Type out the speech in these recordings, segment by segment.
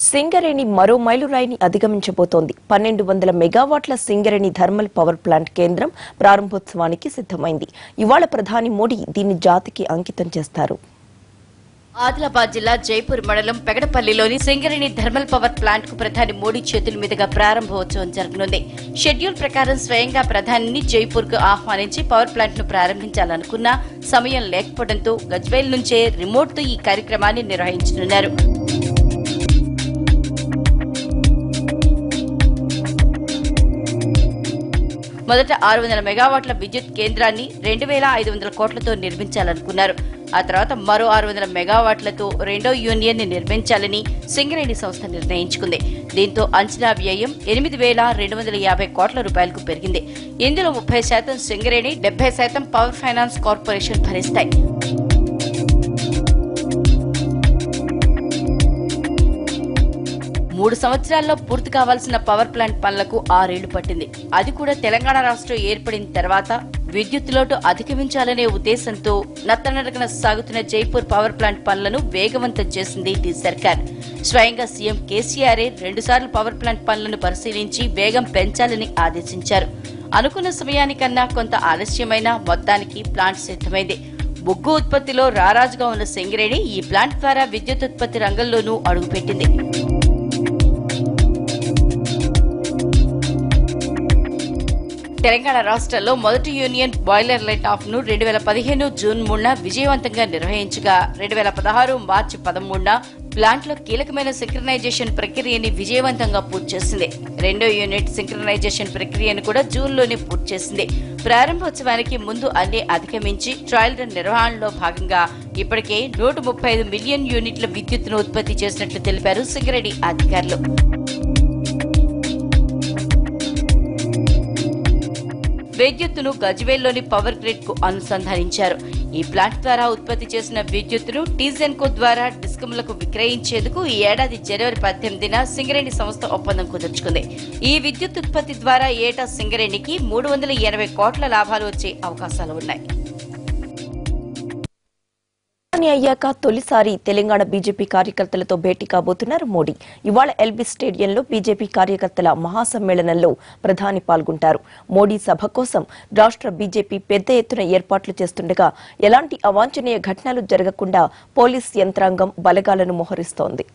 సింగరేణి మరో మైలురాయిని అధిగమించబోతోంది. 1200 మెగావాట్ల Singareni thermal power plant కేంద్రం ప్రారంభోత్సవానికి సిద్ధమైంది. ఇవాళ ప్రధాని మోడీ దీన్ని జాతికి అంకితం చేస్తారు. ఆదిలాబాద్ జిల్లా జైపూర్ మండలం పెగడపల్లిలోని సింగరేణి థర్మల్ పవర్ ప్లాంట్ కు ప్రధాని మోడీ చేతుల మీదుగా ప్రారంభోత్సవం జరగనుంది. షెడ్యూల్ ప్రకారం స్వయంగా ప్రధానిని జైపూర్ కు ఆహ్వానించి పవర్ ప్లాంట్ ను ప్రారంభించాలనుకున్నా సమయం లేకపోవడంతో గజ్వేల్ నుంచే రిమోట్ తో ఈ కార్యక్రమాన్ని నిర్వహించనున్నారు. మొదట 600 మెగావాట్ల విద్యుత్ కేంద్రాన్ని 2500 కోట్లతో నిర్మించాలనుకున్నారు. ఆ తర్వాత మరో 600 మెగావాట్లతో రెండో యూనియన్ ని నిర్మించాలని సింగరేణి సంస్థ నిర్ణయించుకుంది. దీంతో అంచనా వ్యయం 8250 కోట్ల రూపాయలకు పెరిగింది. ఇందులో 30% సింగరేణి, 70% పవర్ ఫైనాన్స్ కార్పొరేషన్ భరిస్తాయి. మూడు సంవత్సరాల్లో పూర్తి కావాల్సిన పవర్ ప్లాంట్ పనులకు 6 ఏళ్లు పట్టింది. అది కూడా తెలంగాణ రాష్ట్రం ఏర్పడిన తర్వాత విద్యుత్ లోటు అధిగమించాలనే ఉద్దేశంతో నత్తనడకన సాగుతున్న జైపూర్ పవర్ ప్లాంట్ పనులను వేగవంతం చేసింది టీ సర్కార్. స్వయంగా సీఎం కేసీఆర్ 2 సార్లు పవర్ ప్లాంట్ పనులను పరిశీలించి వేగం పెంచాలని ఆదేశించారు. అనుకున్న సమయానికన్నా కొంత ఆలస్యమైన మొత్తానికి ప్లాంట్ సిద్ధమైంది. బొగ్గు ఉత్పత్తిలో రారాజుగా ఉన్న సింగరేణి ఈ ప్లాంట్ ద్వారా విద్యుత్ ఉత్పత్తి రంగంలోనూ అడుగుపెట్టింది. తెలంగాణ రాష్ట్రంలో మొదటి యూనియన్ బాయిలర్ లైట్ ఆఫ్ ను 2015 జూన్ 3న విజయవంతంగా నిర్వహించగా 2016 మార్చి 13న ప్లాంట్ లో కీలకమైన సింక్రనైజేషన్ ప్రక్రియని విజయవంతంగా పూర్తి చేసింది. రెండో యూనిట్ సింక్రనైజేషన్ ప్రక్రియను కూడా జూన్లోనే పూర్తి చేసింది. ప్రారంభోత్సవానికి ముందు అన్ని అధిగమించి ట్రయల్ రన్ నిర్వహణలో భాగంగా ఇప్పటికే 135 మిలియన్ యూనిట్ల విద్యుత్తును ఉత్పత్తి చేసినట్లు తెలిపారు సింగరేణి అధికారులు. విద్యుత్తును గజ్వేల్లోని పవర్ గ్రిడ్ కు అనుసంధానించారు. ఈ ప్లాంట్ ద్వారా ఉత్పత్తి చేసిన విద్యుత్తును టీజెన్కో ద్వారా డిస్కంలకు విక్రయించేందుకు ఈ ఏడాది జనవరి 18న సింగరేణి సంస్థ ఒప్పందం కుదుర్చుకుంది. ఈ విద్యుత్ ఉత్పత్తి ద్వారా ఏటా సింగరేణికి 380 కోట్ల లాభాలు వచ్చే అవకాశాలు ఉన్నాయి. అయ్యాక తొలిసారి తెలంగాణ బీజేపీ కార్యకర్తలతో భేటీ కాబోతున్నారు మోడీ. ఇవాళ ఎల్బీ స్టేడియంలో బీజేపీ కార్యకర్తల మహాసమ్మేళనంలో ప్రధాని పాల్గొంటారు. మోడీ సభ కోసం రాష్ట్ర బీజేపీ పెద్ద ఎత్తున ఏర్పాట్లు చేస్తుండగా ఎలాంటి అవాంఛనీయ ఘటనలు జరగకుండా పోలీస్ యంత్రాంగం బలగాలను మోహరిస్తోంది.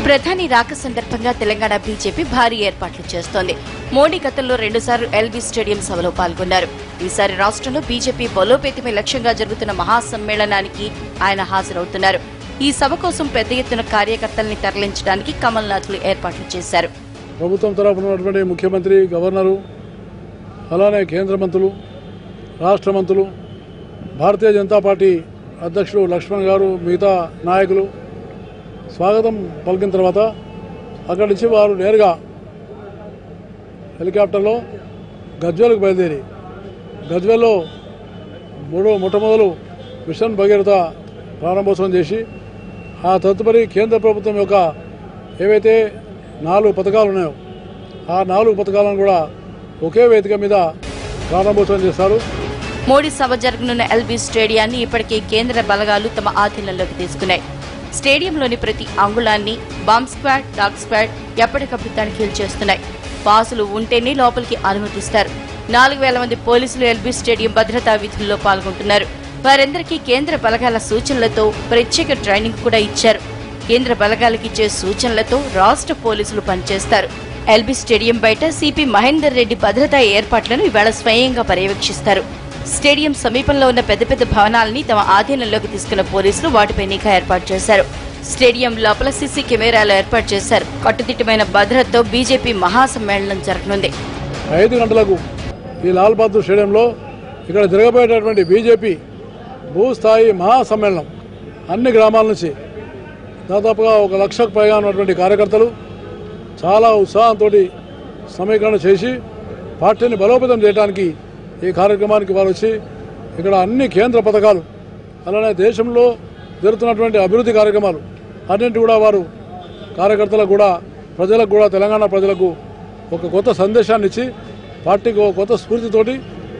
ప్రధాని రాక సందర్భంగా తెలంగాణ బీజేపీ భారీ ఏర్పాట్లు చేస్తోంది. మోడీ గతంలో 2 సార్లు ఎల్బీ స్టేడియం సభలో పాల్గొన్నారు. ఈసారి రాష్ట్రంలో బీజేపీ బలోపేతమే లక్ష్యంగా జరుగుతున్న మహాసమ్మేళనానికి ఆయన హాజరవుతున్నారు. ఈ సభ కోసం పెద్ద ఎత్తున కార్యకర్తల్ని తరలించడానికి కమల్నాథ్లు ఏర్పాట్లు చేశారు. ప్రభుత్వం తరఫున ఉన్నటువంటి ముఖ్యమంత్రి, గవర్నరు, అలానే కేంద్ర మంత్రులు, రాష్ట్ర మంత్రులు, భారతీయ జనతా పార్టీ అధ్యక్షుడు లక్ష్మణ్ గారు, మిగతా నాయకులు స్వాగతం పలికిన తర్వాత అక్కడి నుంచి వారు నేరుగా హెలికాప్టర్లో గజ్వేల్కు బయలుదేరి గజ్వేల్లో మొట్టమొదలు మిషన్ భగీరథ ప్రారంభోత్సవం చేసి ఆ తదుపరి కేంద్ర ప్రభుత్వం యొక్క ఏవైతే 4 పథకాలు ఉన్నాయో ఆ 4 పథకాలను కూడా ఒకే వేదిక మీద ప్రారంభోత్సవం చేస్తారు. మోడీ సభ జరగనున్న ఎల్బీ స్టేడియాన్ని ఇప్పటికే కేంద్ర బలగాలు తమ ఆధీనంలోకి తీసుకున్నాయి. స్టేడియంలోని ప్రతి అంగుళాన్ని బాంబ్ స్క్వాడ్, డాగ్ స్క్వాడ్ ఎప్పటికప్పుడు తనిఖీలు చేస్తున్నాయి. పాసులు ఉంటేనే లోపలికి అనుమతిస్తారు. 4000 మంది పోలీసులు ఎల్బీ స్టేడియం భద్రతా విధుల్లో పాల్గొంటున్నారు. వారందరికీ కేంద్ర బలగాల సూచనలతో ప్రత్యేక ట్రైనింగ్ కూడా ఇచ్చారు. కేంద్ర బలగాలకు ఇచ్చే సూచనలతో రాష్ట్ర పోలీసులు పనిచేస్తారు. ఎల్బీ స్టేడియం బయట సిపి మహేందర్ రెడ్డి భద్రతా ఏర్పాట్లను ఇవాళ స్వయంగా పర్యవేక్షిస్తారు. స్టేడియం సమీపంలో ఉన్న పెద్ద పెద్ద భవనాలని తమ ఆధీనంలోకి తీసుకున్న పోలీసులు వాటిపై నిఘా ఏర్పాటు చేశారు. స్టేడియం లోపల సీసీ కెమెరాలు ఏర్పాటు చేశారు. కట్టుదిట్టమైన భద్రతతో బీజేపీ మహాసమ్మేళనం జరగనుంది. 5 గంటలకు ఈ లాల్ బహదూర్ స్టేడియంలో ఇక్కడ జరగబోయేటటువంటి బీజేపీ భూస్థాయి మహాసమ్మేళనం అన్ని గ్రామాల నుంచి దాదాపుగా 1 లక్షకు పైగా ఉన్నటువంటి కార్యకర్తలు చాలా ఉత్సాహంతో సమీకరణ చేసి పార్టీని బలోపేతం చేయడానికి ఈ కార్యక్రమానికి వారు వచ్చి ఇక్కడ అన్ని కేంద్ర పథకాలు అలానే దేశంలో జరుగుతున్నటువంటి అభివృద్ధి కార్యక్రమాలు అన్నింటి కూడా వారు కార్యకర్తలకు కూడా ప్రజలకు కూడా తెలంగాణ ప్రజలకు ఒక కొత్త సందేశాన్ని ఇచ్చి పార్టీకి ఒక కొత్త స్ఫూర్తితోటి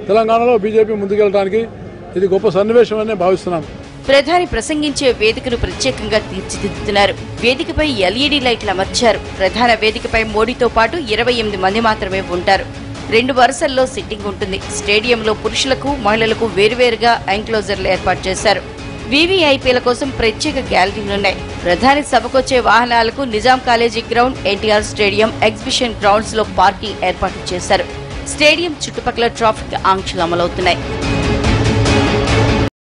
తెలంగాణలో బీజేపీ ముందుకెళ్ళడానికి ఇది గొప్ప సన్నివేశం అని భావిస్తున్నాను. ప్రధాని ప్రసంగించే వేదికను ప్రత్యేకంగా తీర్చిదిద్దుతున్నారు. వేదికపై ఎల్ఈడీ లైట్లు అమర్చారు. ప్రధాన వేదికపై మోడీతో పాటు 28 మంది మాత్రమే ఉంటారు. 2 వరుసల్లో సిట్టింగ్ ఉంటుంది. స్టేడియంలో పురుషులకు మహిళలకు వేరువేరుగా ఎంక్లోజర్లు ఏర్పాటు చేశారు. వీవీఐపీల కోసం ప్రత్యేక గ్యాలరీలున్నాయి. ప్రధాని సభకొచ్చే వాహనాలకు Nizam college ground, NTR stadium, exhibition grounds లో పార్కింగ్ ఏర్పాటు చేశారు. స్టేడియం చుట్టుపక్కల ట్రాఫిక్ ఆంక్షలు అమలవుతున్నాయి.